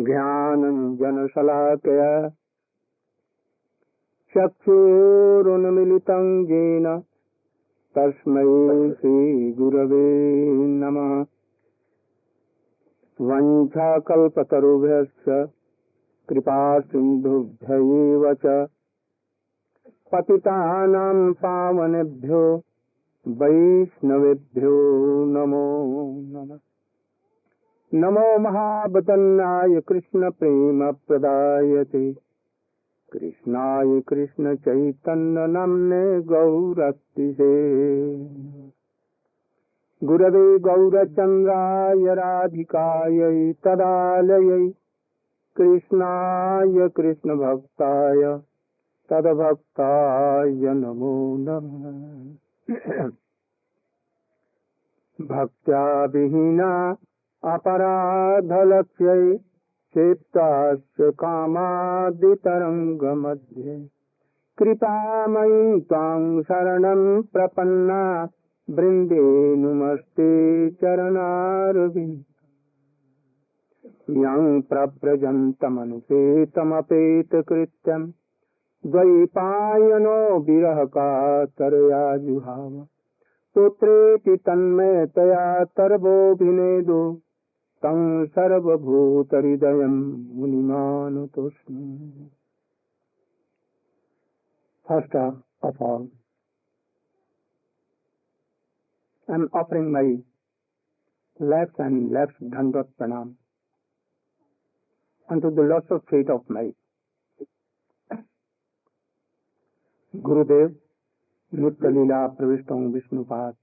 ज्ञानञ्जनशलाकया चक्षुरुन्मिलितं येन तस्मै श्रीगुरवे नमः। वञ्चाकल्पतरुभ्यश्च कृपासिन्धुभ्यैव च पतितानां पावनेभ्यो वैष्णवेभ्यो नमो नमः। नमो महावदन्नाय कृष्ण प्रेम प्रदायते कृष्णाय कृष्ण चैतन्य नाम्ने गौरतिसे गुरवे गौरचन्द्राय राधिकायै तदालयै कृष्णाय कृष्ण भक्ताय तद्भक्ताय नमो नमः। भक्त्या विहीना अपराधलक्ष्यै क्षेत्रास्य कामादितरङ्गमध्ये कृपामयी त्वां शरणं प्रपन्ना वृन्दे नुमस्ते चरणारविन्दे। यं प्रव्रजन्तमनुपेतमपेतकृत्यं द्वैपायनो विरहकातरया जुहाव पुत्रेति तन्मयतया तर्वोऽभिनेदो तं सर्वभूतहृदयं मुनिमानुतोऽस्मि। First of all, I am offering my left Dandavat Pranam unto the lotus feet of my Gurudev, Nitya Leela Pravishtam Vishnupad,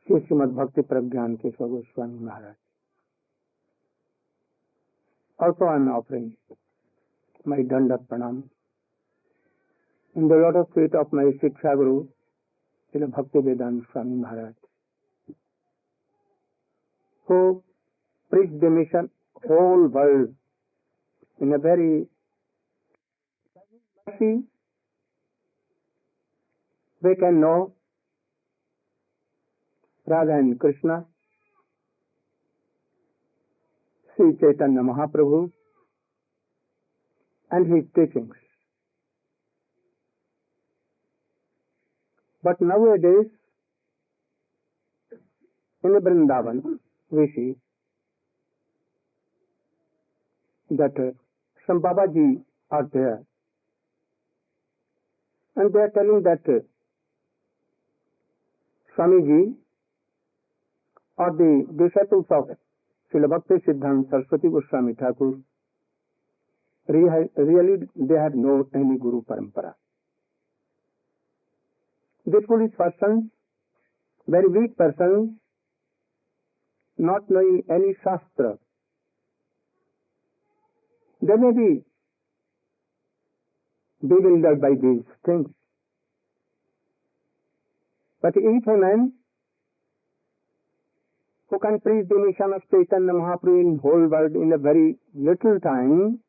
Shri Srimad Bhakti Pragyan Keshav Goswami Maharaj. Also I am offering my Dandavat Pranam in the lotus feet of my Shiksha Guru, Srila Bhaktivedanta Swami Maharaj, who preached the mission whole world in a very mercy. We can know Radha and Krishna, Sri Chaitanya Mahaprabhu and his teachings. But nowadays, in Vrindavan, we see that some Babaji are there, and they are telling that Swamiji or the disciples of Srila Bhakti Siddhanta Saraswati Goswami Thakur, really they have no any Guru Parampara. These foolish persons, very weak persons, not knowing any Shastra, they may be bewildered by these things. But each man who can preach the mission of Chaitanya Mahaprabhu in whole world in a very little time,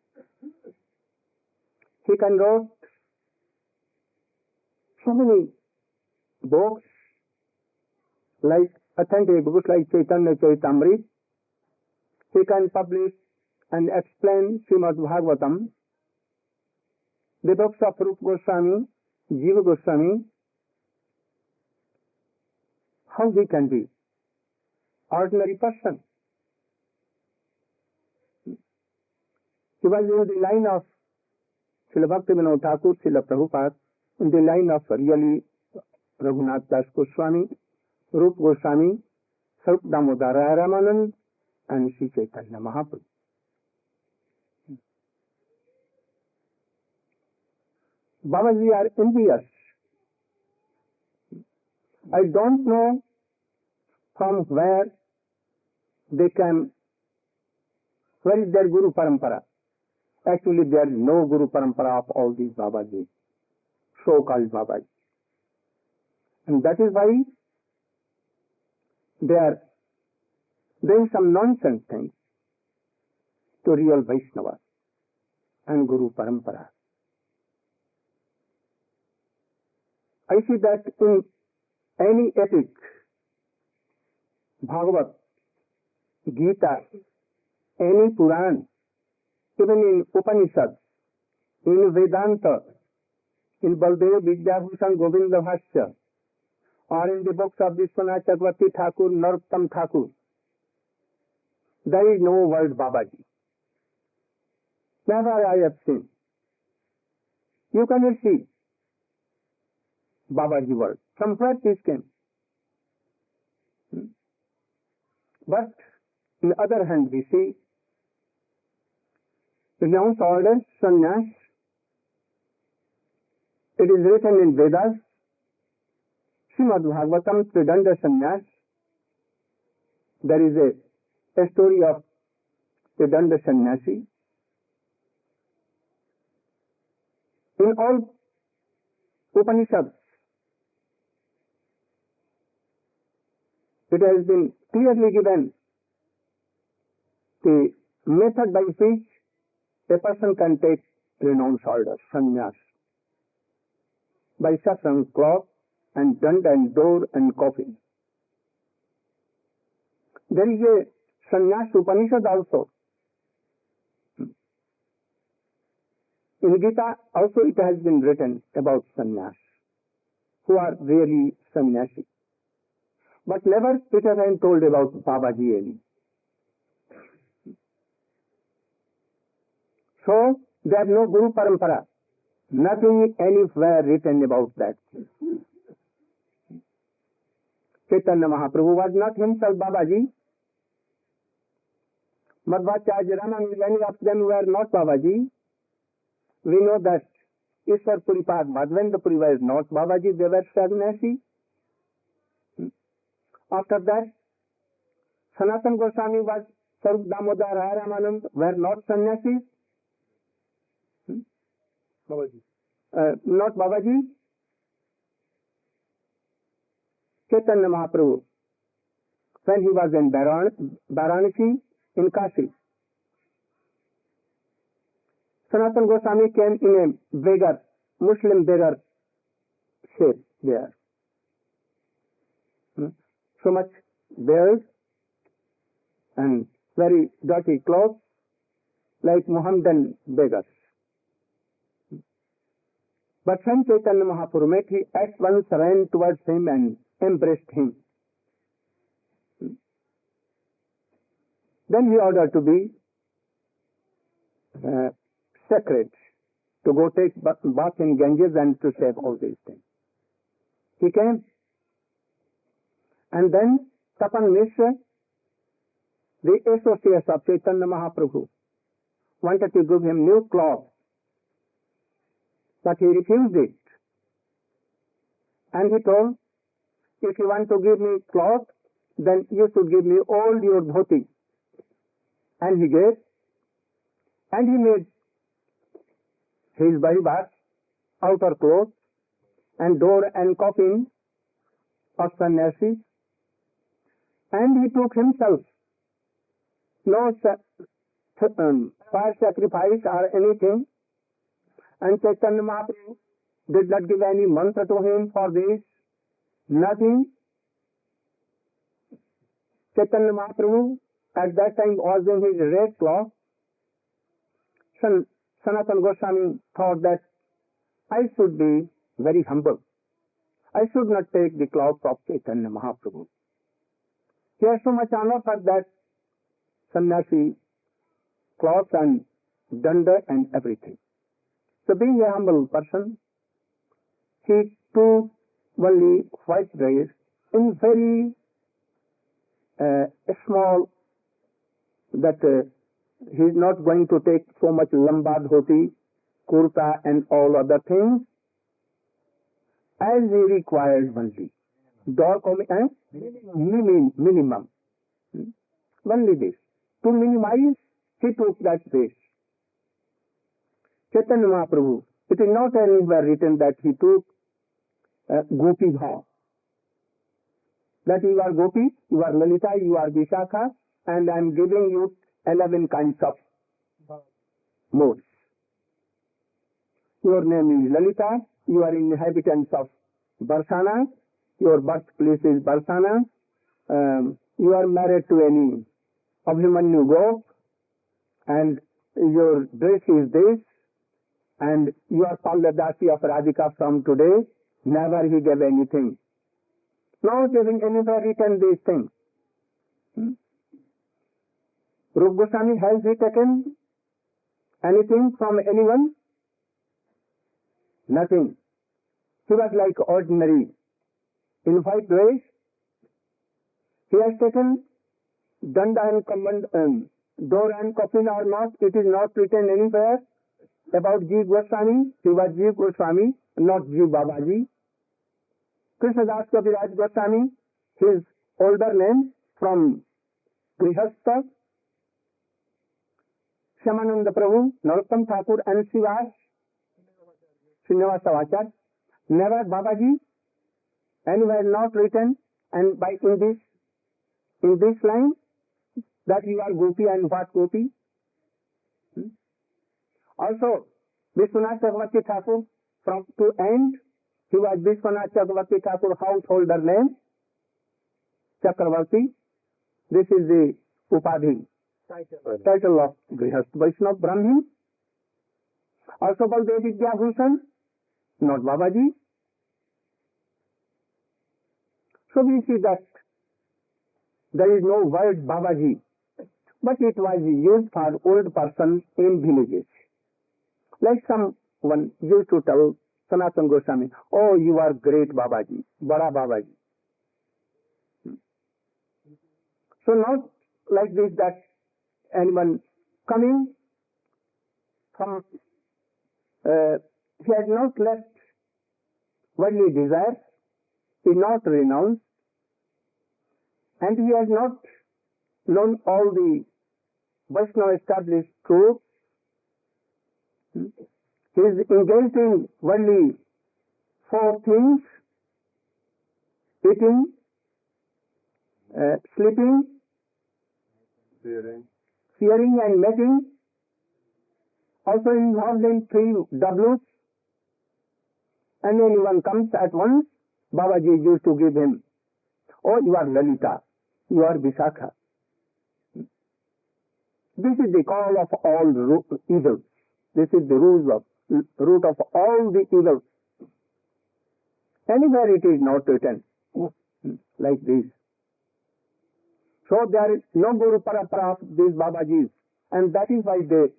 he can write so many books, like authentic books like Chaitanya Charitamrita. He can publish and explain Srimad Bhagavatam, the books of Rupa Goswami, Jiva Goswami. How he can be ordinary person? He was in the line of Srila Bhaktivinoda Thakur, Srila Prabhupada, in the line of really Raghunath Das Goswami, Rupa Goswami, Sarup Damodara Ramanand, and Sri Chaitanya Mahaprabhu. Babaji are envious. I don't know from where they can, where is their Guru Parampara? Actually, there is no Guru Parampara of all these Babaji, so-called Babaji. And that is why they are doing some nonsense things to real Vaishnava and Guru Parampara. I see that in any epic, Bhagavat, Gita, any Puran, even in Upanishads, in Vedanta, in Baldev Vidyabhushan Govinda Bhashya, or in the books of Vishwanath Chakravarti Thakur, Narottam Thakur, there is no word Babaji. Never I have seen. You cannot see Babaji word. From where this came? But on the other hand, we see renounced orders, sannyas. It is written in Vedas, Srimad Bhagavatam, Tridanda Sannyas. There is a story of Tridanda Sannyasi. In all Upanishads, it has been clearly given the method by which a person can take renounced orders, sannyas, by satsang, cloth, and dand and door and coffin. There is a sannyas Upanishad also. In Gita also it has been written about sannyas, who are really sannyasi. But never it has been told about Babaji any. So, there is no Guru Parampara. Nothing anywhere written about that. Chaitanya Mahaprabhu was not himself Babaji. Madhvacharya Ramananda, many of them were not Babaji. We know that Ishwar Puripad Madhavendra Puri was not Babaji, they were sannyasi. After that, Sanatana Goswami was Sarup Damodar Ramanand, were not sannyasis. Babaji. Not Babaji. Chaitanya Mahaprabhu, when he was in Varanasi, in Kashi, Sanatana Goswami came in a beggar, Muslim beggar shape there. So much beard and very dirty clothes, like Mohammedan beggars. But when Chaitanya Mahaprabhu met, he at once ran towards him and embraced him. Then he ordered to be sacred, to go take bath in Ganges and to save all these things. He came, and then Tapan Mishra, the associates of Chaitanya Mahaprabhu, wanted to give him new clothes, but he refused it. And he told, if you want to give me cloth, then you should give me all your dhoti. And he gave, and he made his baribat, outer clothes, and door and coffin of sannyasis, and he took himself no fire sacrifice or anything, and Chaitanya Mahaprabhu did not give any mantra to him for this, nothing. Chaitanya Mahaprabhu at that time was in his red cloth. Sanatana Goswami thought that I should be very humble. I should not take the cloth of Chaitanya Mahaprabhu. He has so much honor for that sannyasi cloth and danda and everything. So being a humble person, he took only white dress in very small, that he is not going to take so much lamba dhoti, kurta and all other things, as he required only. Minimum. Only this. To minimize, he took that space. Chaitanya Mahaprabhu, it is not anywhere written that he took gopi bhav. That you are gopi, you are Lalita, you are Vishakha, and I am giving you 11 kinds of modes. Your name is Lalita, you are inhabitants of Barsana, your birthplace is Barsana, you are married to any Abhimanyu Gop, and your dress is this, and you are called the Dasi of Radhika from today. Never he gave anything. Not giving anywhere written these things. Rupa Goswami, has he taken anything from anyone? Nothing. He was like ordinary. In white dress, he has taken danda and command, door and coffin or not, it is not written anywhere about Jiva Goswami. He was Jiva Goswami, not Jiva Babaji. Krishnadas Kaviraj Goswami, his older name from Grihastha, Shyamananda Prabhu, Narottam Thakur and Srinivasa Vachar, never Babaji, anywhere not written, and by in this line, that you are Gopi and what Gopi. Also, Vishwanath Chakravarti Thakur, from to end, he was Vishwanath Chakravarti Thakur, householder name, Chakravarti. This is the Upadhi, title of Grihast Vaishnava Brahmin. Also Baldev Vidya Bhushan, not Babaji. So we see that there is no word Babaji, but it was used for old persons in villages. Like someone used to tell Sanatana Goswami, oh, you are great Babaji, Bada Babaji. So not like this that anyone coming from, he has not left worldly desires, he is not renounced, and he has not known all the Vaishnava established truths. He is engaged in worldly four things: eating, sleeping, fearing and mating. Also involved in three W's. And anyone comes at once, Babaji used to give him, oh, you are Lalita, you are Vishakha. This is the call of all evils. This is the root of all the evils. Anywhere it is not written like this. So there is no Guru Parampara of these Babajis, and that is why they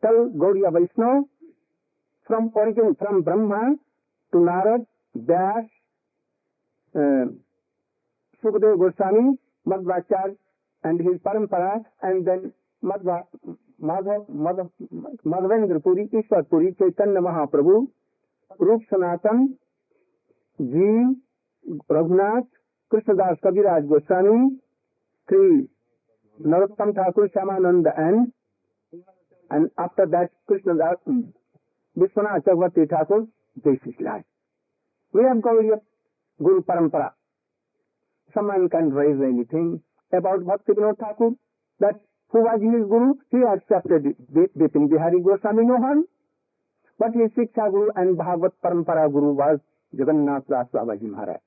tell Gaudiya Vaishnava from origin, from Brahma to Narad, Vyas, Sukadeva Goswami, Madhvacharya and his Parampara, and then Madhavendra Puri, Ishwar Puri, Chaitanya Mahaprabhu, Rup Sanatan, Jeev, Raghunath, Krishnadas Kaviraj Goswami, Sri Narottam Thakur, Shyamananda, and after that Krishnadas, Vishwanath Chakravarti Thakur. This is life. We have Gaudiya Guru Parampara. Someone can raise anything about Bhakti Vinod Thakur, that who was his Guru? He accepted Bipin Bihari Goswami, no harm. But his Shiksha Guru and Bhagavad Parampara Guru was Jagannath Das Babaji Maharaj.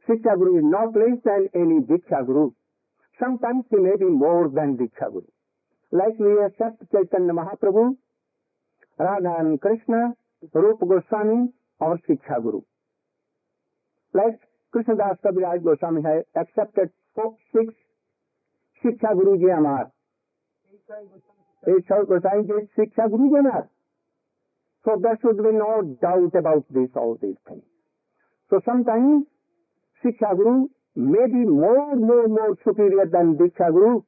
Shiksha Guru is not less than any Diksha Guru. Sometimes he may be more than Diksha Guru. Like we accept Chaitanya Mahaprabhu, Radha and Krishna, Rupa Goswami, our Shiksha Guru. Like Krishnadas Kaviraj Goswami has accepted 6 Shiksha Guru Ji Amar. Goswami is Shiksha Guru Ji Amar. So there should be no doubt about all these things. So sometimes Shiksha Guru may be more superior than Diksha Guru.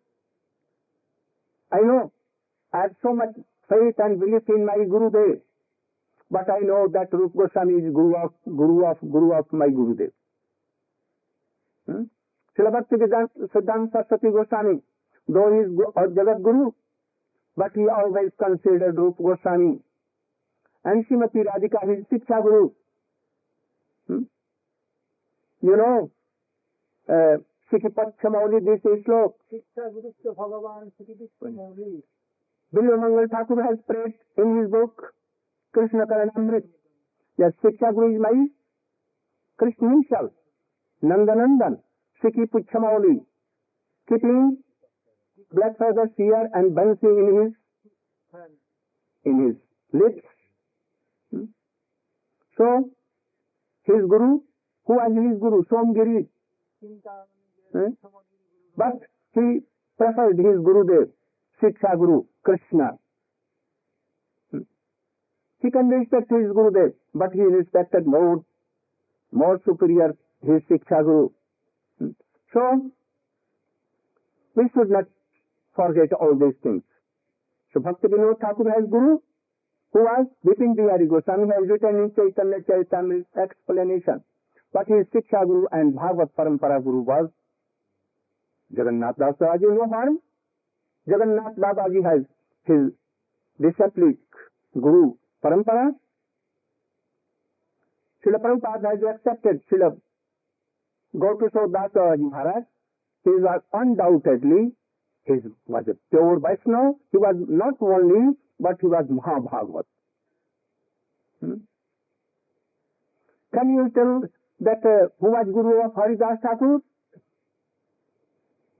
I know, I have so much faith and belief in my Gurudev, but I know that Rupa Goswami is Guru of my Gurudev. Srila Bhakti Siddhanta Saraswati Goswami, though he is Jagat Guru, but he always considered Rupa Goswami. And Srimati Radhika, his Shiksha Guru. You know, Sikhipat Chamauli, this is slok. Shiksha Guru Bhagavan Sikhipat Chamauli. Bilwa Mangal Thakur has prayed in his book, Krishna Karanamrit. Yes, Shiksha Guru is my Krishna himself, Nandanandan, Sikhi Puchamauli, keeping black feathers here and bansi in his lips. So, his guru, who was his guru? Somgiri. But he preferred his Gurudev, Shiksha Guru, Krishna. He can respect his Gurudev, but he respected more superior his Shiksha Guru. So, we should not forget all these things. So, Bhakti Vinod Thakur has Guru, who was Bipin Bihari Goswami, has written in Chaitanya Charitamrita explanation. But his Shiksha Guru and Bhagavad Parampara Guru was Jagannath Das Babaji. No harm. Jagannath Babaji has his disciplic Guru Parampara. Srila Prabhupada has accepted Srila Gaudiya Das Babaji Maharaj. He was undoubtedly, he was a pure Vaishnava. He was not only, but he was Mahabhagavat. Can you tell that who was Guru of Haridas Thakur?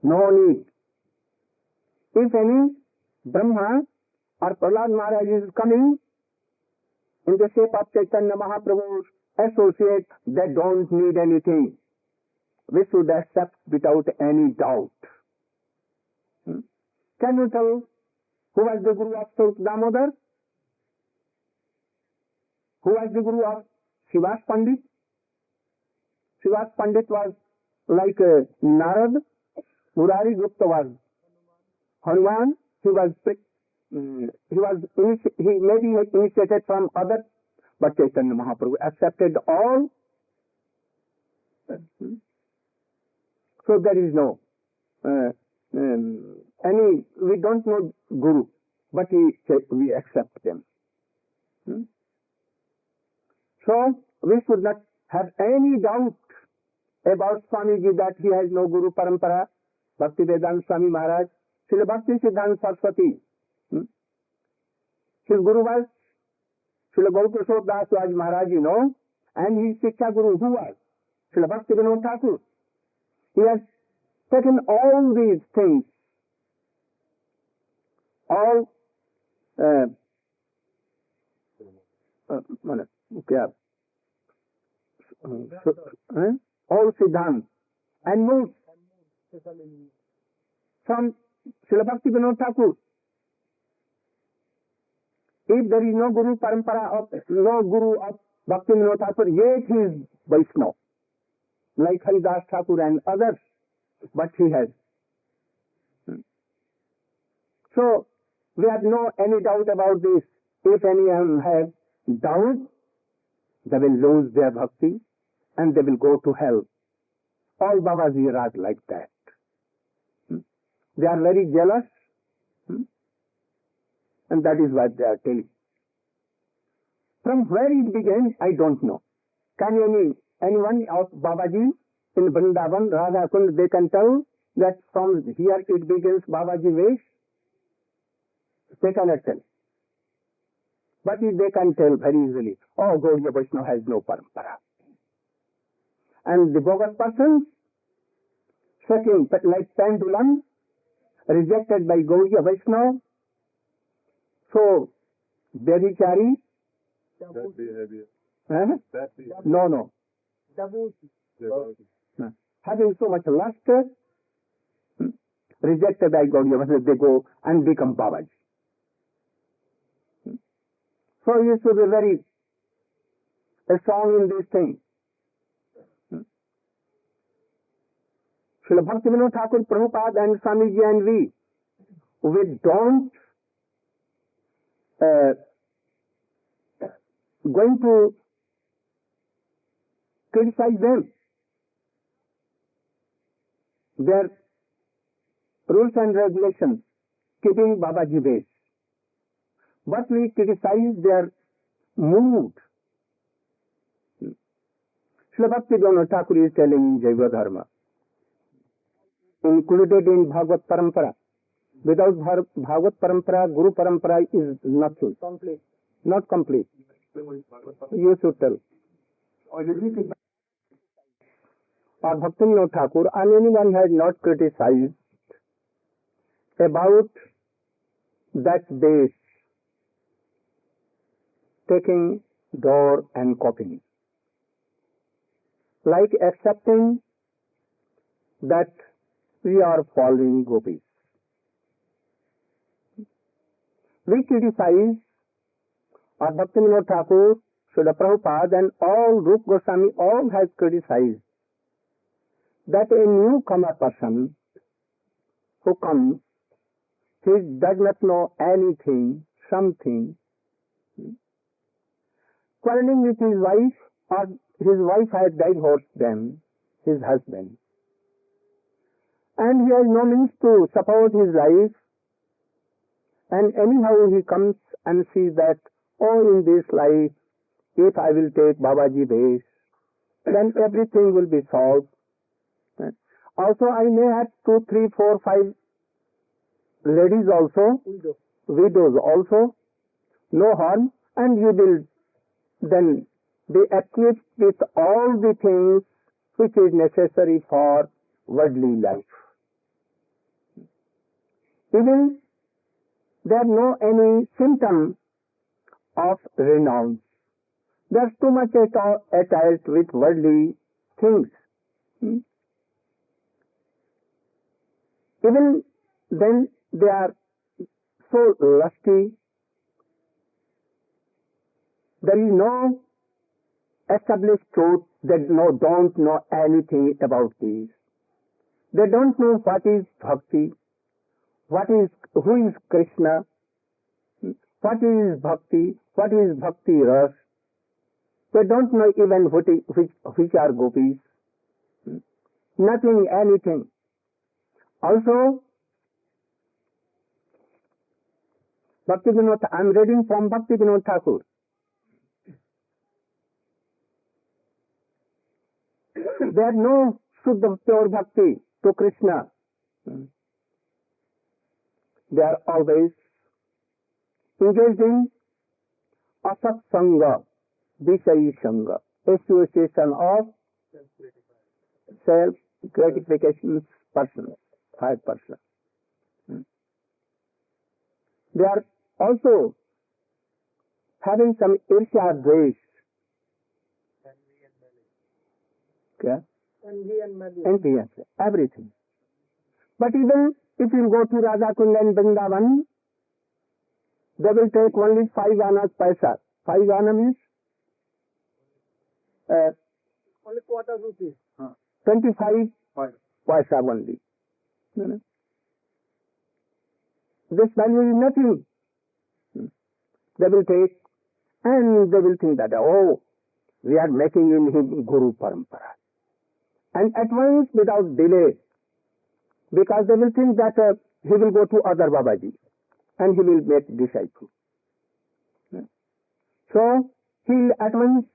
No need. If any Brahma or Prahlad Maharaj is coming in the shape of Chaitanya Mahaprabhu's associate, they don't need anything. We should accept without any doubt. Can you tell who was the Guru of Saut Damodar? Who was the Guru of Srivas Pandit? Srivas Pandit was like Narad. Murari Gupta was Hanuman. He maybe initiated from others, but Chaitanya Mahaprabhu accepted all. So there is no we don't know Guru, but we accept them. So we should not have any doubt about Swamiji that he has no Guru Parampara. Bhaktivedanta Swami Maharaj, Srila Bhakti Siddhanta Saraswati. His Guru was Srila Gaudiya Das Babaji Maharaj, you know, and his Shiksha Guru, who was Srila Bhakti Vinod Thakur. He has taken all these things, all Siddhanta and moved from Srila Bhakti Vinod Thakur. If there is no Guru Parampara, no Guru of Bhakti Vinod Thakur, yet he is Vaishnava, like Haridas Thakur and others, but he has. So, we have no any doubt about this. If anyone has doubt, they will lose their bhakti and they will go to hell. All Babaji are like that. They are very jealous, and that is what they are telling. From where it began, I don't know. Can anyone of Babaji in Vrindavan, Radha Kund, they can tell that from here it begins Babaji Vesh? They cannot tell. But they can tell very easily, oh, Gaudiya Vaishnava has no parampara. And the bogus persons, shaking like pendulum, rejected by Gaudiya Vaishnava. So, Bhedichari. That behavior. That behavior. No. Having so much lust, rejected by Gaudiya Vaishnava, they go and become Babaji. So you should be very strong in this thing. Srila Bhakti Vinod Thakur, Prabhupada and Swamiji and we don't going to criticize them. Their rules and regulations, keeping Babaji base. But we criticize their mood. Srila Bhakti Vinod Thakur is telling in Jaiva Dharma, included in Bhagavad Parampara. Without Bhagavad Parampara, Guru Parampara is nothing. Complete. Not complete. You should tell. Or Bhakti Vinod Thakur and anyone has not criticized about that base, taking door and copying, like accepting that we are following gopis. We criticize or Bhaktivinoda Thakur, Srila Prabhupada and all Rup Goswami all has criticized that a newcomer person who comes, he does not know anything, something, quarreling with his wife or his wife has divorced them, his husband, and he has no means to support his life, and anyhow he comes and sees that, oh, in this life, if I will take Babaji base, then everything will be solved. Also, I may have 2, 3, 4, 5 ladies also, widows also, no harm, and you will then be equipped with all the things which is necessary for worldly life. Even there are no any symptom of renounce. There's too much attached with worldly things. Even then they are so lusty. There is no established truth. They don't know anything about this. They don't know what is bhakti, who is Krishna, what is bhakti ras. They don't know even which are gopis. Nothing, anything. Also, Bhaktivinoda, I am reading from Bhaktivinoda Thakur. There is no Shuddha pure bhakti to Krishna. They are always engaged in asat sangha, vishayi sangha, association of self-gratification persons, 5%. They are also having some irsha dvesh. Okay? Envy, everything. But even if you go to Radha Kund and Vrindavan, they will take only 5 annas paisa. 5 anna means only quarter rupees. 25 paisa only. This value is nothing. They will take and they will think that, oh, we are making in him Guru Parampara. And at once, without delay, because they will think that he will go to other Babaji and he will make disciple. So, he will at once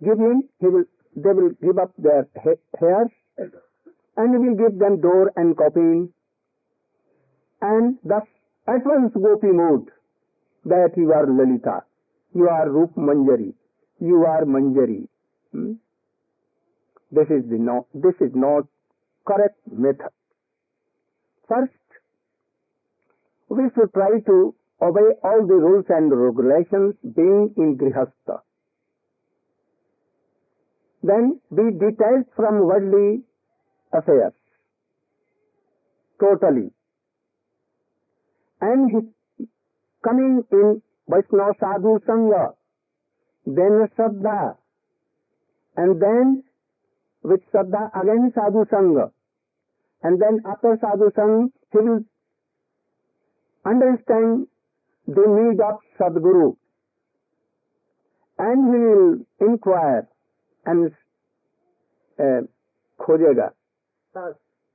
give him, they will give up their hairs and he will give them door and copying, and thus at once Gopi mood that you are Lalita, you are Rup Manjari, you are Manjari. This is not correct method. First, we should try to obey all the rules and regulations being in Grihastha. Then be detached from worldly affairs totally. And coming in Vaishnava Sadhu Sangha, then Shraddha, and then with Shraddha again Sadhu Sangha, and then after Sadhu Sangha he will understand the need of Sadguru, and he will inquire and khojega.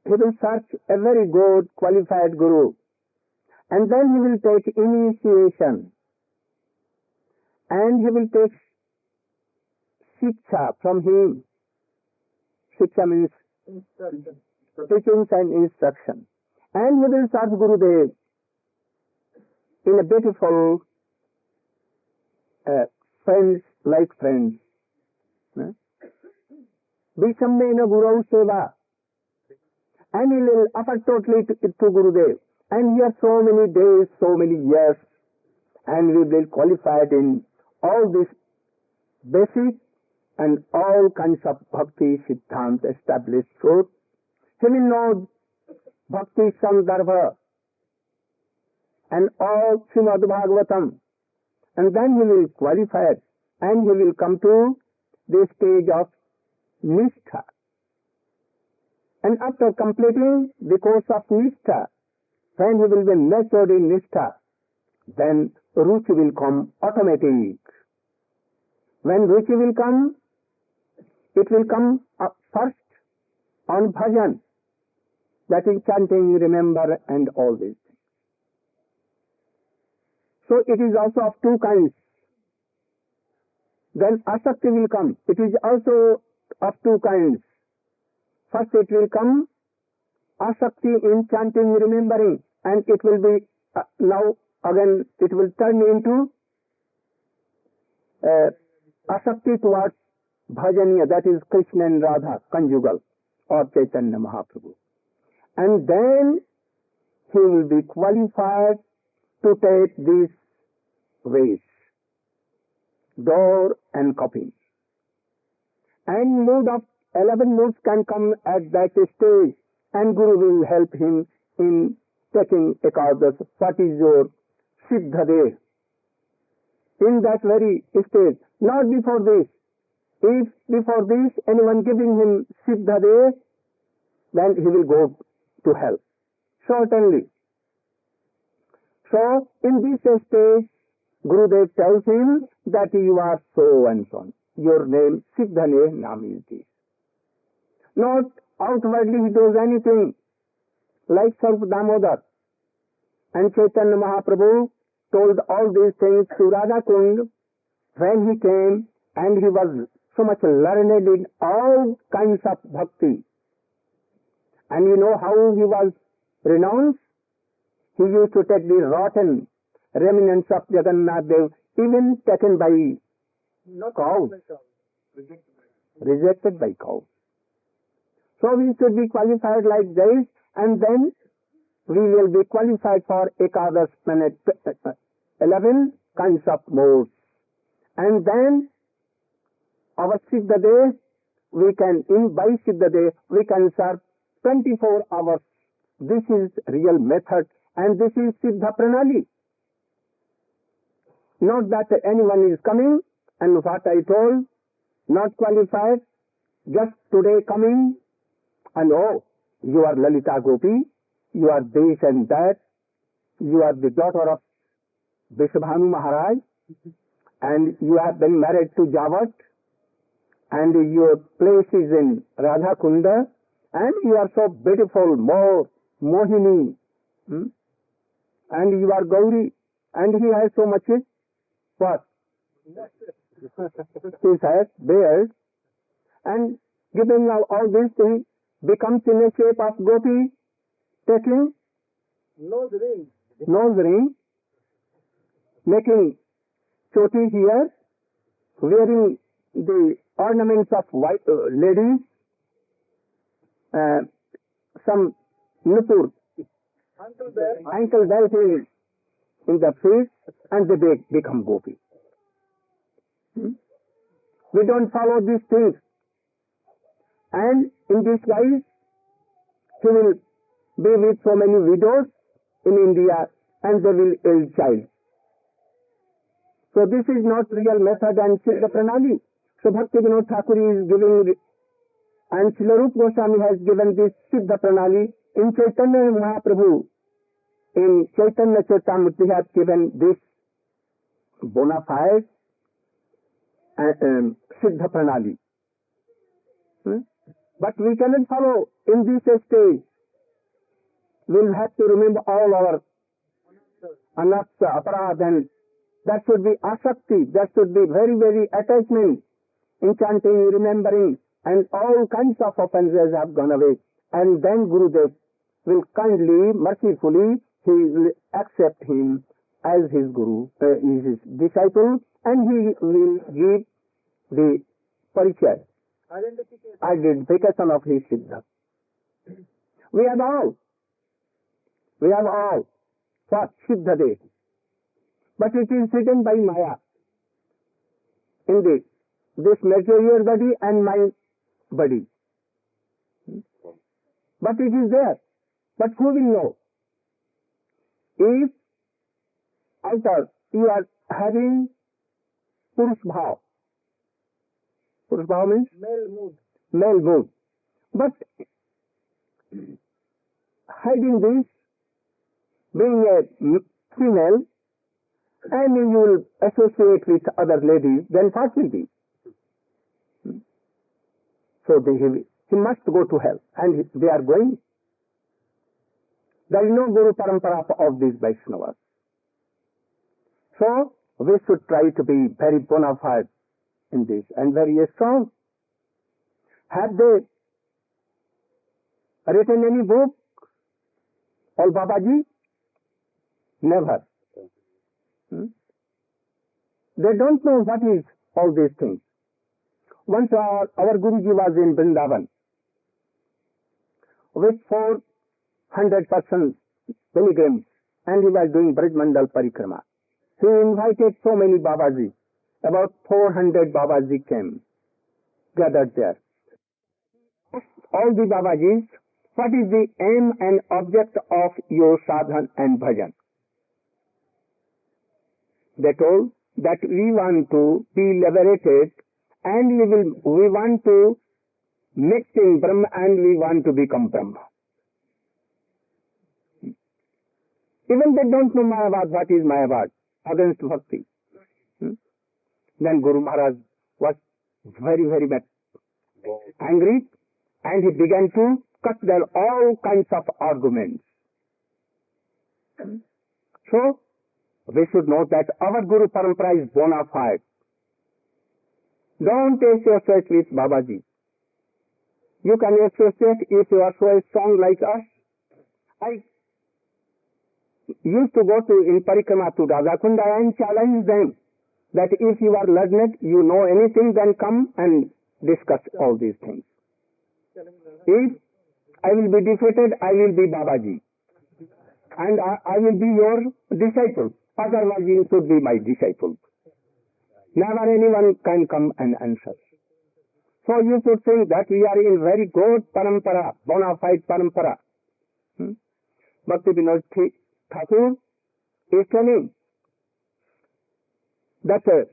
He will search a very good qualified Guru, and then he will take initiation, and he will take Shiksha from him. Shiksha means teachings and instruction. And he will serve Gurudev in a beautiful friends, like friends. Vishammena Gurau Seva. And he will offer totally to Gurudev. And here so many days, so many years, and we will qualified in all these basic and all kinds of bhakti siddhant established truth. He will know bhakti sandarbha and all Srimad Bhagavatam, and then he will qualify it, and he will come to the stage of Nishtha. And after completing the course of Nishtha, when he will be matured in Nishtha, then Ruchi will come automatic. When Ruchi will come, it will come up first on bhajan, that is chanting, remember, and all these things. So it is also of two kinds. Then asakti will come. It is also of two kinds. First it will come asakti in chanting, remembering, and it will be now again it will turn into asakti towards bhajaniya, that is Krishna and Radha, conjugal, or Chaitanya Mahaprabhu. And then he will be qualified to take these ways, door and copy. And mood of 11 moods can come at that stage, and Guru will help him in taking Ekadas. What is your Siddha Deh? In that very stage, not before this. If before this anyone giving him Siddha Deh, then he will go to hell, certainly. So, in this stage, Gurudev tells him that you are so and so. Your name, Siddhane Naam is this. Not outwardly he does anything, like Sarv Damodar. And Chaitanya Mahaprabhu told all these things to Radha Kund when he came, and he was so much learned in all kinds of bhakti. And you know how he was renounced? He used to take the rotten remnants of Jagannath Dev, even taken by cows, rejected by cows. So we should be qualified like this, and then we will be qualified for Ekadas planet, 11 kinds of modes. And then our Siddha Deh, we can, by Siddha Deh, we can serve 24 hours. This is real method, and this is Siddha Pranali. Not that anyone is coming, and what I told, not qualified, just today coming, and oh, you are Lalita Gopi, you are this and that, you are the daughter of Vishwabhanu Maharaj, and you have been married to Javat, and your place is in Radha Kunda, and you are so beautiful, more Mohini, and you are Gauri, and he has so much what? He has beard, and giving now all these things becomes in a shape of gopi, taking Nose ring, making choti here, wearing the ornaments of white ladies, some nupur, ankle belt in the feet, and they become gopi. We don't follow these things. And in this guise, he will be with so many widows in India, and they will ill child. So this is not real method and Siddha Pranali. So Bhakti Vinod Thakur is giving, and Srila Rupa Goswami has given this Siddha Pranali. In Chaitanya Mahaprabhu, in Chaitanya Charitamrita, he has given this bona fide Siddha Pranali. But we cannot follow in this stage. We'll have to remember all our anatsa, aparad, and that should be asakti, that should be very, very attachment in chanting, remembering, and all kinds of offenses have gone away. And then Gurudev will kindly, mercifully, he will accept him as his guru, his disciple, and he will give the parichay, identification of his siddha. We have all We have all. What? Siddhade. But it is hidden by Maya. Indeed, this material body and my body. But it is there. But who will know? If outer you are having Purush Bhav. Purush Bhav means? Male mood. Male mood. But hiding this, being a female, and you will associate with other ladies, then what will be? So he must go to hell, and they are going. There is no Guru Parampara of these Vaishnavas. So we should try to be very bona fide in this and very strong. Have they written any book? All Babaji? Never. They don't know what is all these things. Once our Guruji was in Vrindavan with 400 persons, pilgrims, and he was doing Braj Mandal Parikrama. He invited so many Babaji. About 400 Babaji came, gathered there. All the Babajis, what is the aim and object of your sadhan and bhajan? They told that we want to be liberated and we want to mix in Brahma and we want to become Brahma. Even they don't know Mayavad, what is Mayavad, against Bhakti. Then Guru Maharaj was very, very much angry and he began to cut their all kinds of arguments. So, we should know that our Guru Parampara is bona fide. Don't associate with Babaji. You can associate if you are so strong like us. I used to go in Parikrama to Radhakunda and challenge them that if you are learned, you know anything, then come and discuss all these things. If I will be defeated, I will be Babaji. And I will be your disciple. Otherwise, you should be my disciple. Never anyone can come and answer. So you should think that we are in very good parampara, bona fide parampara. Bhakti Vinod Thakur is telling that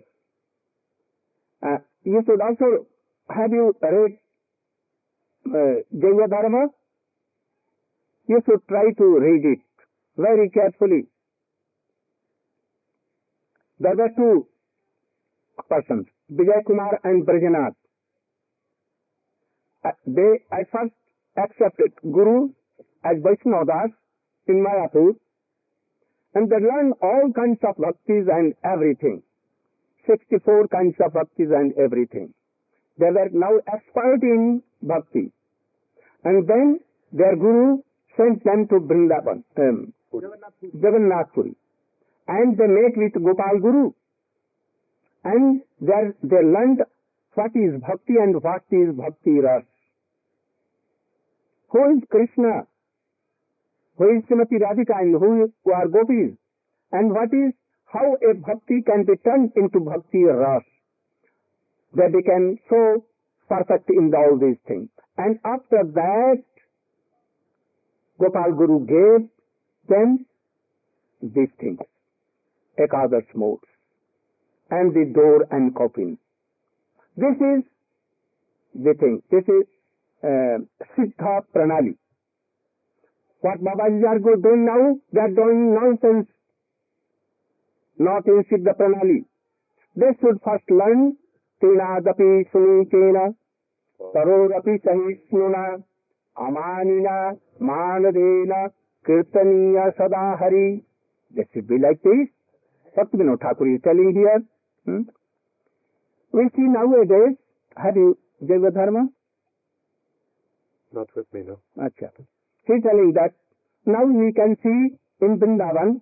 you should also, have you read Gaudiya Dharma? You should try to read it very carefully. There were two persons, Vijay Kumar and Brajanath. They at first accepted Guru as Vaishnavas in Mayapur, and they learned all kinds of bhaktis and everything. 64 kinds of bhaktis and everything. They were now expert in bhakti. And then their Guru sent them to Vrindavan, Jagannath Puri. And they met with Gopal Guru. And they learned what is bhakti and what is bhakti ras. Who is Krishna? Who is Srimati Radhika and who are gopis? And what is, how a bhakti can be turned into bhakti ras. They became so perfect in all these things. And after that, Gopal Guru gave them these things, Ekadas modes, and the door and coffin. This is the thing. This is Siddha Pranali. What Babajis are doing now, they are doing nonsense, not in Siddha Pranali. They should first learn Tinadapi Sunikena, Tarorapi Sahisnuna, Amanina, Manadena, Kirtaniya Sadahari. They should be like this. Bhakti Vinod Thakur is telling here. We see nowadays, have you Gaudiya Dharma? Not with me, no. Achha. He is telling that now we can see in Vrindavan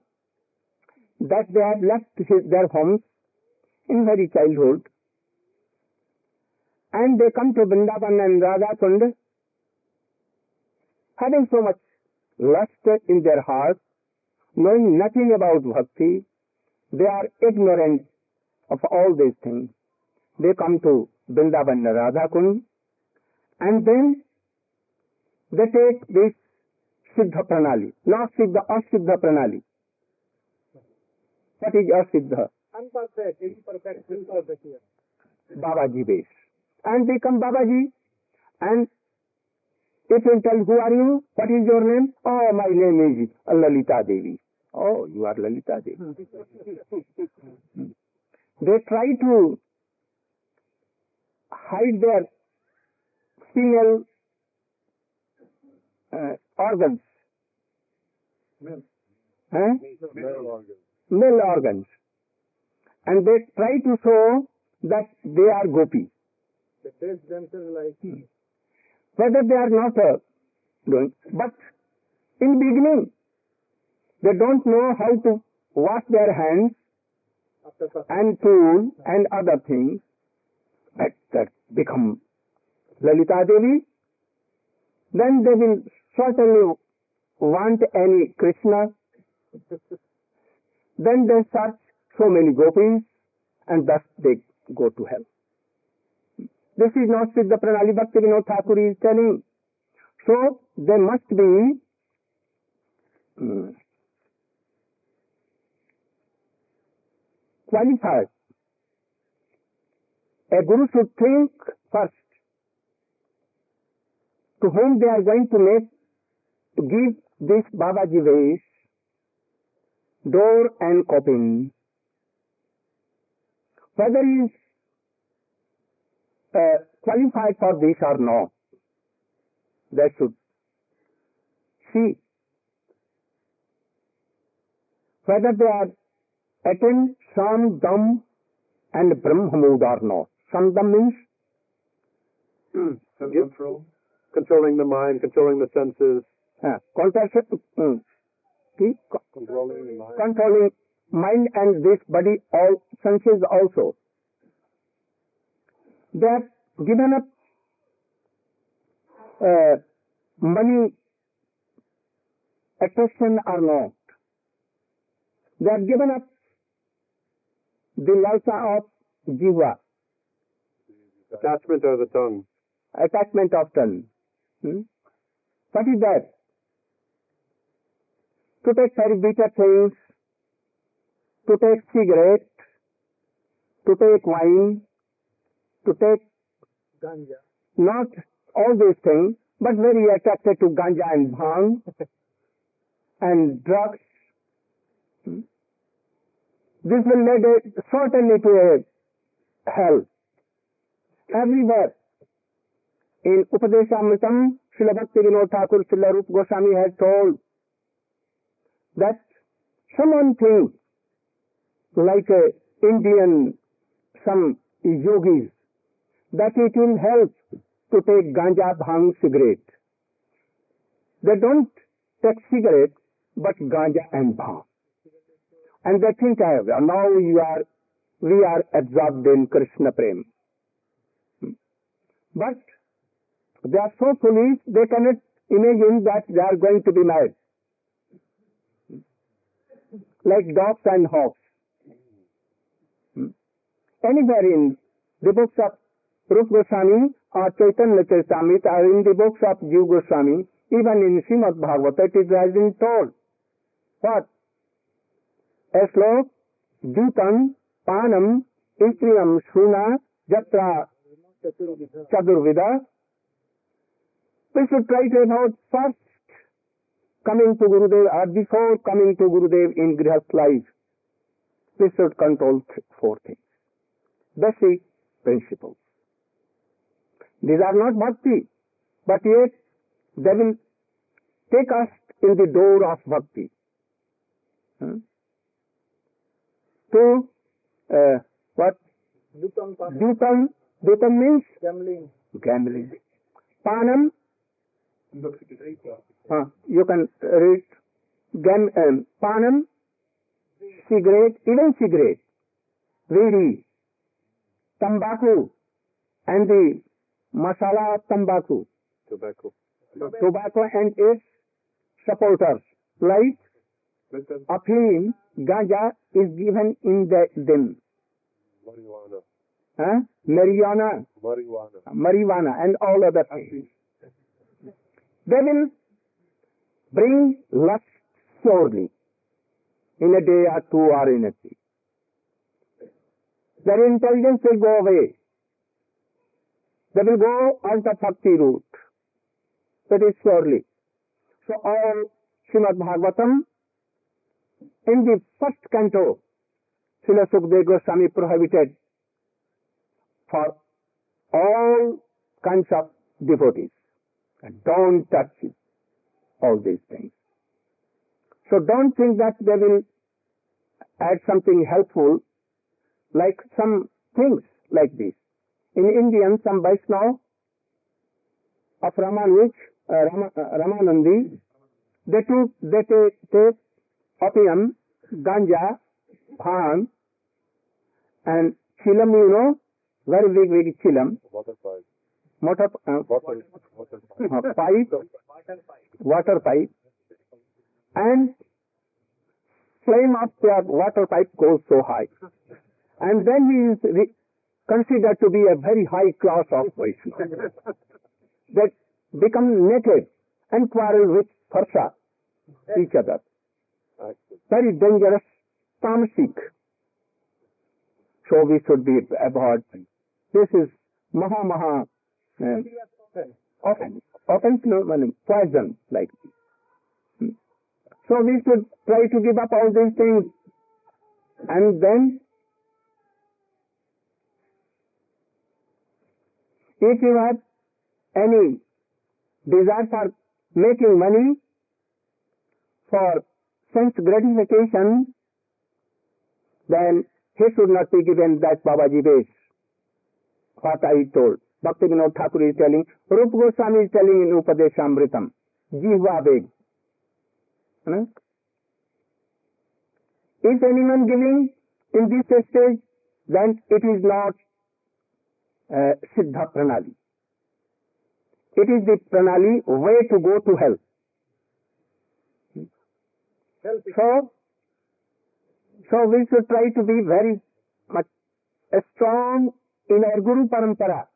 that they have left their homes in very childhood and they come to Vrindavan and Radha Kund having so much lust in their hearts, knowing nothing about bhakti. They are ignorant of all these things. They come to Vrindavan Radha Kund, and then they take this Siddha Pranali, not Siddha, Asiddha Pranali. What is Asiddha? Unperfect, imperfect, imperfect. Babaji base. And become Babaji. And if you tell, who are you? What is your name? Oh, my name is Lalita Devi. Oh, you are Lalita Devi. They try to hide their female organs. Male organs. And they try to show that they are gopi. They dress themselves like... Whether they are not doing. But in beginning, they don't know how to wash their hands and tool and other things that become Lalita Devi. Then they will certainly want any Krishna. Then they search so many gopis, and thus they go to hell. This is not Siddha Pranali. Bhakti Vinod Thakur is telling. So they must be qualified. A guru should think first to whom they are going to give this Babaji vase, door and coffin, whether he is qualified for this or not. They should see whether they are attend Sam, Dam and Brahmamud or not. Sam, Dam means controlling the mind, controlling the senses. Controlling mind and this body, all senses also. They have given up money, attraction or not. They have given up the lalsa of jiva. Attachment of the tongue. Attachment of tongue. What is that? To take very bitter things, to take cigarette, to take wine, to take ganja. Not all these things, but very attracted to ganja and bhang and drugs. This will lead certainly to a hell. Everywhere. In Upadeshamritam, Srila Bhakti Vinod Thakur, Srila Rupa Goswami has told that someone thinks like Indian, some yogis, that it will help to take ganja, bhang, cigarette. They don't take cigarette, but ganja and bhang. And they think, now we are absorbed in Krishna Prem. But they are so foolish, they cannot imagine that they are going to be mad. Like dogs and hawks. Anywhere in the books of Rupa Goswami or Chaitanya Charitamrita or in the books of Jiva Goswami, even in Srimad Bhagavata, it has been told. What? A slok, Jutam, Panam, Istriyam, Shuna, Jatra, Chadurvida. We should try to about first coming to Gurudev or before coming to Gurudev in Grihast life. We should control four things. Basic principles. These are not bhakti, but yet they will take us in the door of bhakti. To what? Dutam. Dutam means gambling. Panam. You can read Panam, cigarette, even cigarette, Vidi, Tambaku, and the masala tambaku. Tobacco. Tobacco and its supporters, like Listen, afim, ganja is given in them. marijuana, Marijuana, marijuana, and all other things. They will bring lust sorely in a day or two or in a day. Their intelligence will go away. They will go on the bhakti route. That is surely. So all Srimad Bhagavatam, in the first canto, Srila Sukadeva Goswami prohibited for all kinds of devotees. Don't touch all these things. So don't think that they will add something helpful, like some things like this. In Indian, some Vaishnava of Ramanandi, they take opium, ganja, bhang, and chilam, very big chilam, water pipe, water pipe, and flame of their water pipe goes so high. And then he is considered to be a very high class of Vaishnava. That become naked and quarrel with Farsa, each other. Very dangerous, tamasic. So we should be avoid. This is maha offense, poison like this. So we should try to give up all these things, and then if you have any desire for making money for sense gratification, then he should not be given that Babaji base. What I told. Bhakti Vinod Thakur is telling, Rupa Goswami is telling in Upadeshamritam, Jihva Veg. If anyone giving in this stage, then it is not Siddha Pranali. It is the Pranali way to go to hell. So we should try to be very much strong in our Guru Parampara.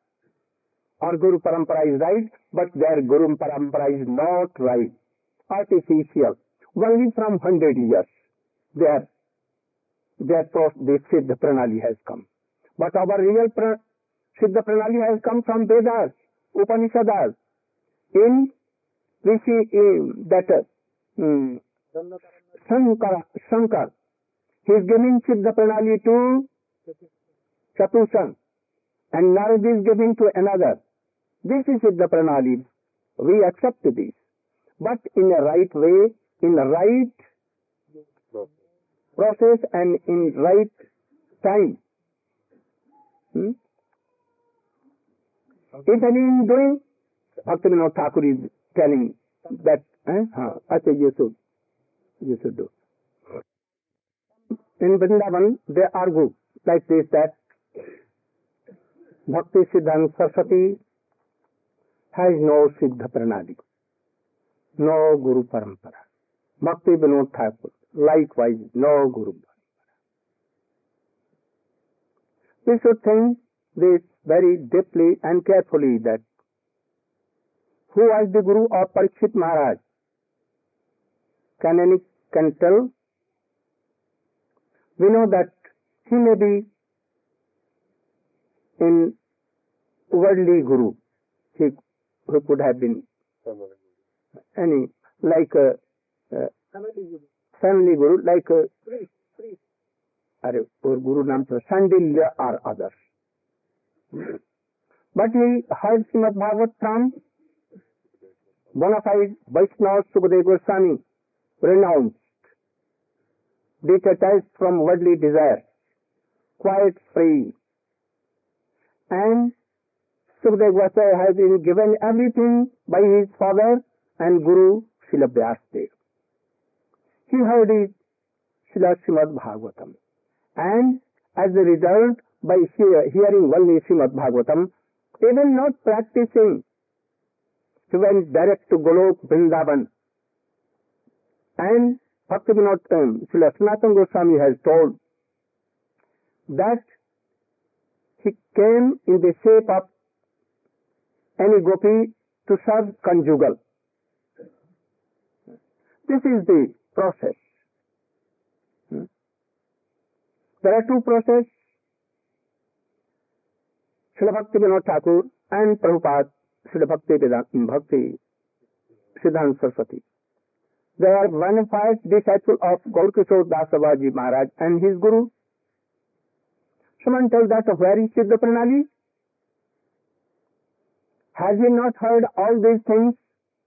Our Guru Parampara is right, but their Guru Parampara is not right. Artificial. Only from 100 years, the Siddha Pranali has come. But our real Siddha Pranali has come from Vedas, Upanishads. We see that Shankar, he is giving Siddha Pranali to Chatushan, and Narad is giving to another. This is Siddha Pranali. We accept this, but in a right way, in the right process, and in right time. If any is doing, Bhakti Vinod Thakur is telling that, you should do. In Vrindavan, they argue like this, that Bhakti Siddhanta Saraswati has no Siddha Pranali, no Guru Parampara. Bhakti Vinod Thakur, likewise, no Guru Parampara. We should think this very deeply and carefully, that who was the Guru of Parikshit Maharaj? Can tell? We know that he may be in worldly Guru. He could have been any, like family Guru, like Guru Nam Sandilya or others. But he heard Srimad Bhagavat from bona fide Vaishnava Sukadeva Goswami, renounced, detached from worldly desire, quite free. And Sukadeva Goswami has been given everything by his father and Guru Srila Vyasdev. He heard his Srimad Bhagavatam, and as a result, by hearing only Srimad Bhagavatam, even not practicing, he went direct to Golok Vrindavan And Srila Sanatana Goswami has told that he came in the shape of any gopi to serve conjugal. This is the process. There are two processes. Srila Bhakti Vinod Thakur and Prabhupada, Srila Bhakti Siddhanta Saraswati. They are bona fide disciples of Gaur Kishore Das Babaji Maharaj and his Guru. Someone tells that where is Siddha Pranali? Has he not heard all these things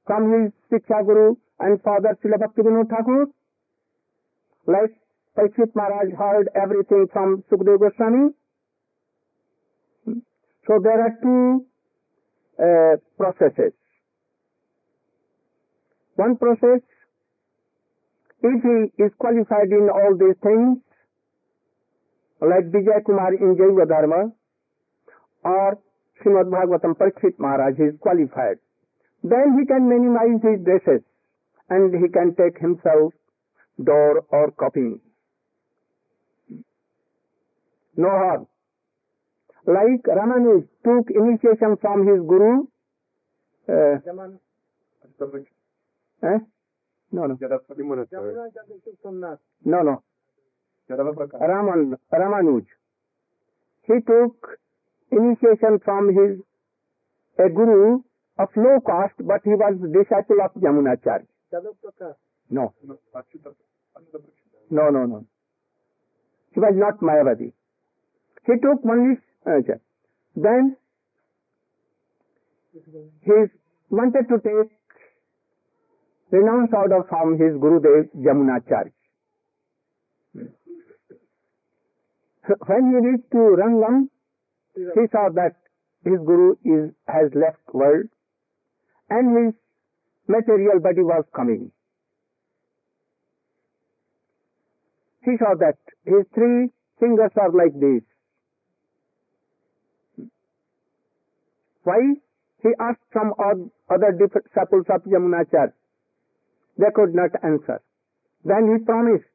from his Shiksha Guru and Father Srila Bhakti Vinod Thakur? Like Parikshit Maharaj heard everything from Sukadeva Goswami. So there are two processes. One process, if he is qualified in all these things, like Vijay Kumar in Jaiva Dharma, or Srimad Bhagavatam Parikshit Maharaj is qualified, then he can minimize his dresses and he can take himself door or copying. No harm. Like Ramanuj took initiation from his Guru. No. Ramanuj. He took initiation from his a Guru of low caste, but he was disciple of Yamunacharya. No. He was not Mayavadi. He took only. Then he wanted to take renounce order from his Gurudev Yamunacharya. When he reached to Rangam, he saw that his Guru has left world and his material body was coming. He saw that his three fingers are like this. Why? He asked from other disciples of Yamunacharya. They could not answer. Then he promised,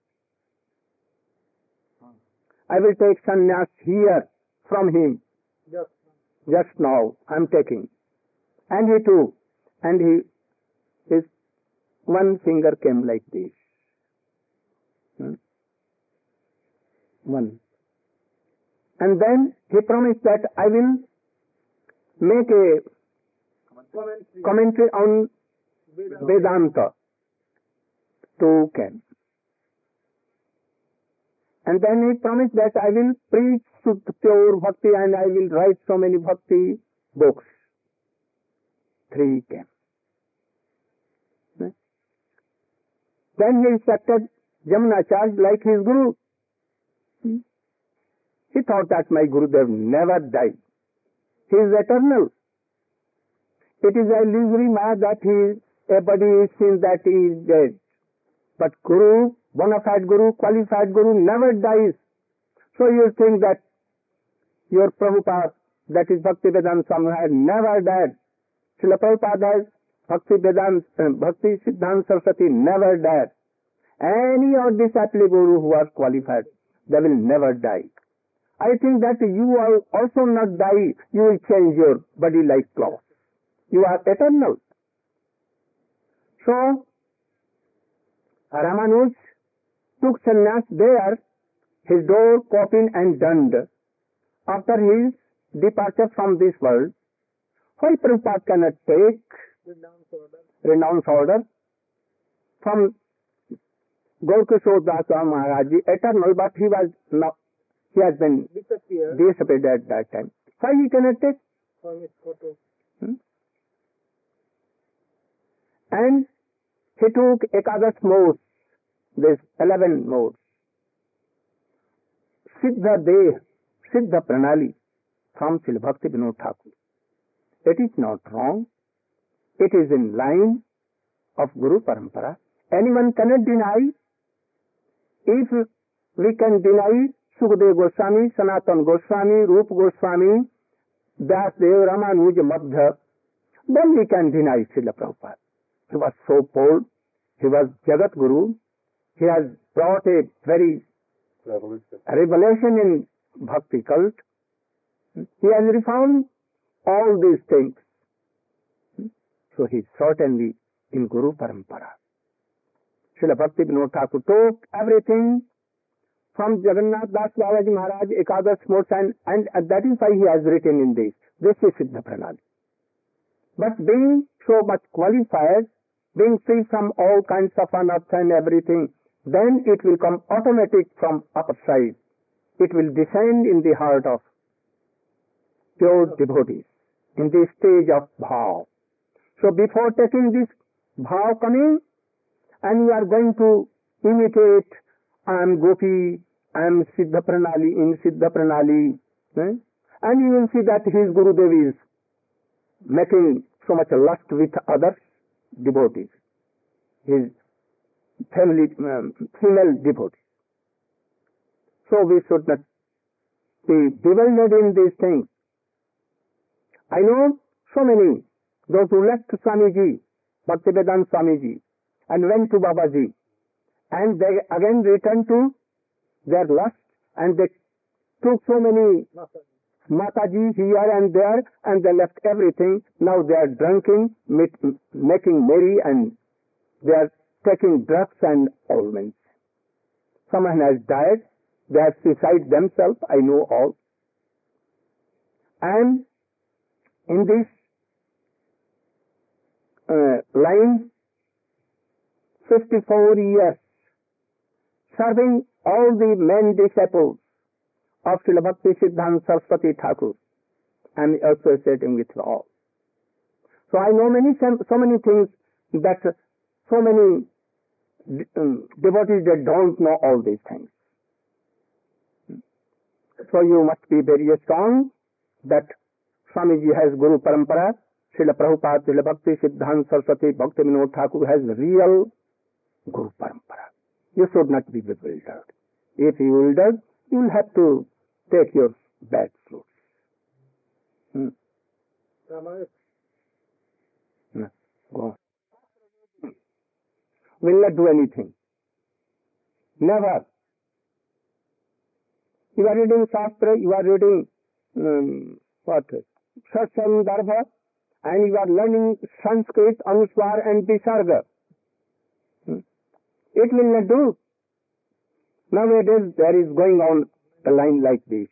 I will take sannyas here from him. Just now I am taking. And he took. And his one finger came like this. One. And then he promised that I will make a commentary on Vedanta. Two came. And then he promised that I will preach pure bhakti and I will write so many bhakti books. Three came. Then he accepted Yamunacharya like his Guru. He thought that my Gurudev never died. He is eternal. It is a illusory maya that a body is seen that he is dead. But Guru, bona fide Guru, qualified Guru never dies. So you think that your Prabhupada, that is Bhakti Vedanta Swami, had never died. Srila Prabhupada has Bhakti Siddhanta Saraswati never died. Any of disciple Guru who are qualified, they will never die. I think that you will also not die. You will change your body like cloth. You are eternal. So, Ramanuj took sannyas there, his door, coffin and dund. After his departure from this world, why Prabhupada cannot take renounce order from Gaur Kishore Das Maharaj, eternal, but he has been disappeared at that time. Why he cannot take? And he took Ekadas modes, this 11 modes. Siddha Deh, Siddha Pranali from Srila Bhakti Vinod Thakur. It is not wrong. It is in line of Guru Parampara. Anyone cannot deny. If we can deny Sukadeva Goswami, Sanatana Goswami, Rupa Goswami, Dasdev, Ramanuja, Madhya, then we can deny Srila Prabhupada. He was so bold. He was Jagat Guru. He has brought a very revelation in Bhakti cult. He has reformed all these things. So he is certainly in Guru Parampara. Srila Bhakti Vinod Thakur took everything from Jagannath Das Babaji Maharaj, Ekadas Modes, and that is why he has written in this. This is Siddha Pranali. But being so much qualified, being free from all kinds of unearth and everything, then it will come automatic from upper side. It will descend in the heart of pure devotees, in the stage of bhav. So before taking this bhav coming, and you are going to imitate, I am Gopi, I am Siddha Pranali, in Siddha Pranali, and you will see that his Gurudev is making so much lust with other devotees, his family, female devotees. So we should not be bewildered in these things. I know so many, those who left Swamiji, Bhaktivedanta Swamiji, and went to Babaji, and they again returned to their lust, and they took so many Mataji here and there, and they left everything. Now they are drinking, making merry, and they are taking drugs and all means. Someone has died, they have suicided themselves, I know all. And in this line, 54 years, serving all the men disciples of Srila Bhakti Siddhanta Saraswati Thakur, and associating with all. So I know so many things that so many devotees that don't know all these things. So you must be very strong that Swamiji has Guru Parampara, Srila Prabhupada, Srila Bhakti Siddhanta Saraswati, Bhakti Vinod Thakur has real Guru Parampara. You should not be bewildered. If you will bewildered, you will have to take your bad fruits. No, go on. Will not do anything. Never. You are reading Shastra, you are reading Satsangarbha, and you are learning Sanskrit, Anuswar and Visarga. It will not do. Nowadays there is going on a line like this.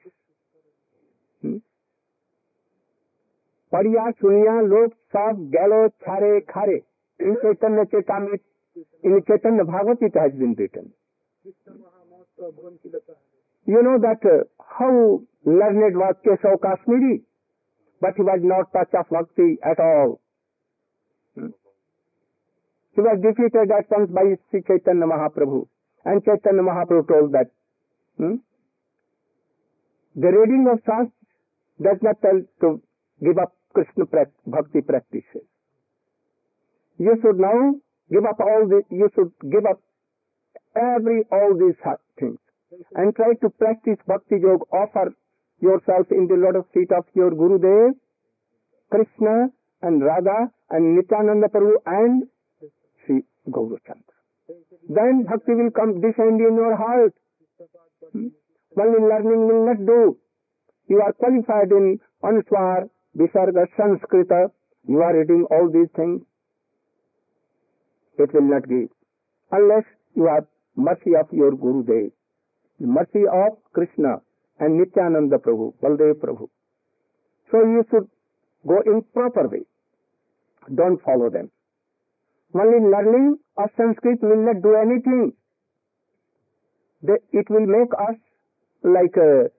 Padiya Suniya Lok Sab Galo Chare Khare. In Chaitanya Chaitamrit, in Chaitanya Bhagavat it has been written. You know that how learned was Keshav Kashmiri, but he was not touch of bhakti at all. He was defeated at once by Sri Chaitanya Mahaprabhu. And Chaitanya Mahaprabhu told that the reading of Shastra does not tell to give up Krishna bhakti practices. You should now give up all this, you should give up all these things and try to practice Bhakti Yoga, offer yourself in the lotus feet of your Gurudev, Krishna and Radha and Nityananda Prabhu and Sri Gaurachandra. Then Bhakti will come descend in your heart. Only learning will not do. You are qualified in Anuswar, Visarga, Sanskrita. You are reading all these things. It will not give. Unless you have mercy of your Gurudev, the mercy of Krishna and Nityananda Prabhu, Baldev Prabhu. So you should go in proper way. Don't follow them. Only learning of Sanskrit will not do anything. It will make us like a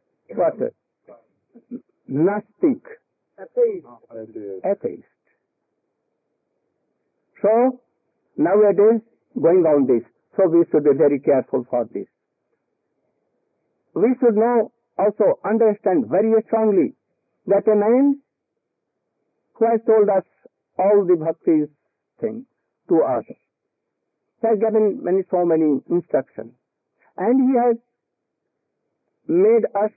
Gnostic, atheist. So nowadays going on this. So we should be very careful for this. We should now also understand very strongly that a man who has told us all the bhakti things to us, he has given so many instructions, and he has made us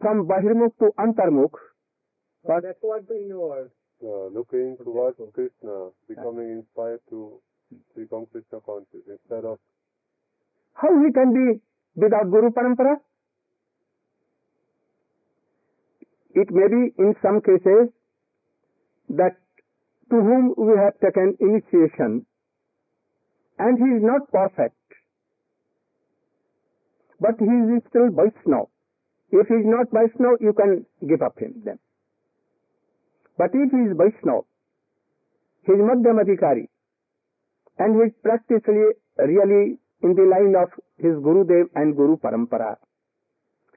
from Bahirmukh to Antarmukh. That's what in your words. Looking towards Krishna, becoming inspired to become Krishna conscious instead of. How he can be without Guru Parampara? It may be in some cases that to whom we have taken initiation and he is not perfect, but he is still Vaishnava. If he is not Vaishnava, you can give up him then. But if he is Vaishnava, he is Madhyam Adhikari, and he is practically really in the line of his Gurudev and Guru Parampara,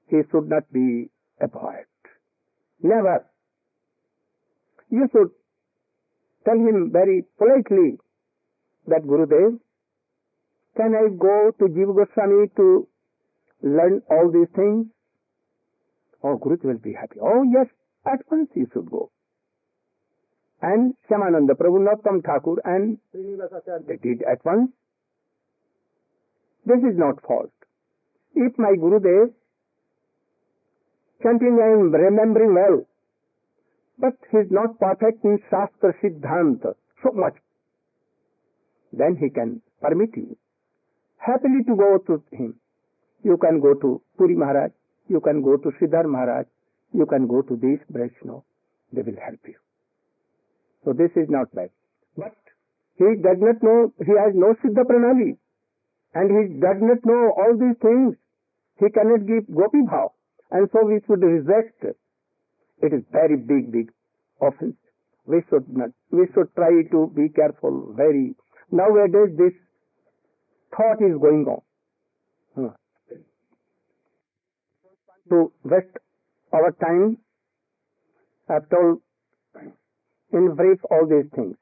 he should not be avoided. Never. You should tell him very politely that Gurudev, can I go to Jiva Goswami to learn all these things? Oh, Gurudev will be happy. Oh yes, at once you should go. And Shyamananda Prabhu, Narottam Thakur, and they did at once. This is not fault. If my Gurudev, chanting I am remembering well, but he is not perfect in Shastra Siddhanta so much, then he can permit you happily to go to him. You can go to Puri Maharaj, you can go to Siddhar Maharaj, you can go to these Vaishnava, they will help you. So this is not bad. But he does not know, he has no Siddha Pranali, and he does not know all these things. He cannot give Gopi Bhav, and so we should reject it. It is very big offense. We should not. We should try to be careful. Very nowadays, this thought is going on. To waste our time, I have told in brief all these things.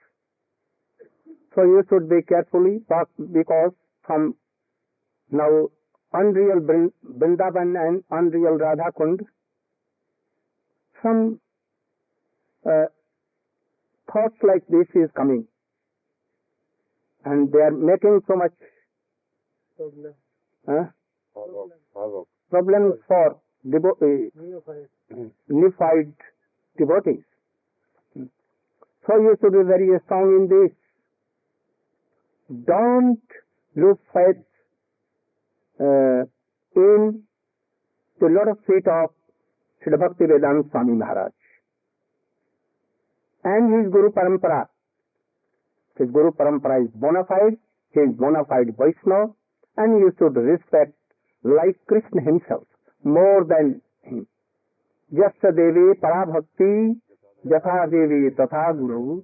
So you should be carefully, because from now unreal Vrindavan and unreal Radha Kund, some thoughts like this is coming, and they are making so much problems for neophyte devotees. So you should be very strong in this. Don't lose faith in the lotus feet of Srila Bhakti Vedanta Swami Maharaj and his Guru Parampara. His Guru Parampara is bona fide, he is bona fide Vaishnava, and you should respect like Krishna himself more than him. Jasya Devi Parabhakti Jatha Devi Tatha Guru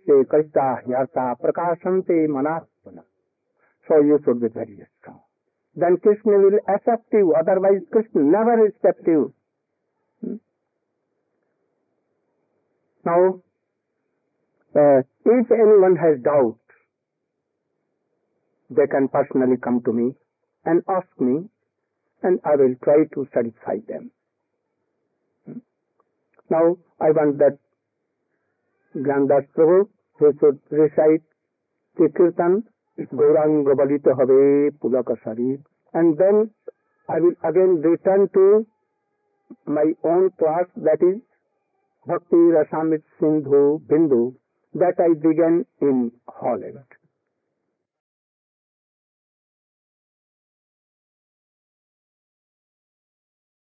Se Krishna Yarta Prakashante Manasana. So you should be very strong. Then Krishna will accept you, otherwise Krishna never accept you. Now, if anyone has doubt, they can personally come to me and ask me, and I will try to satisfy them. Now, I want that Gyandas Prabhu, he should recite the Kirtan, Gauranga Balita Have Pulaka Sharir, and then I will again return to my own class, that is Bhakti Rasamrit Sindhu Bindu, that I began in Holland.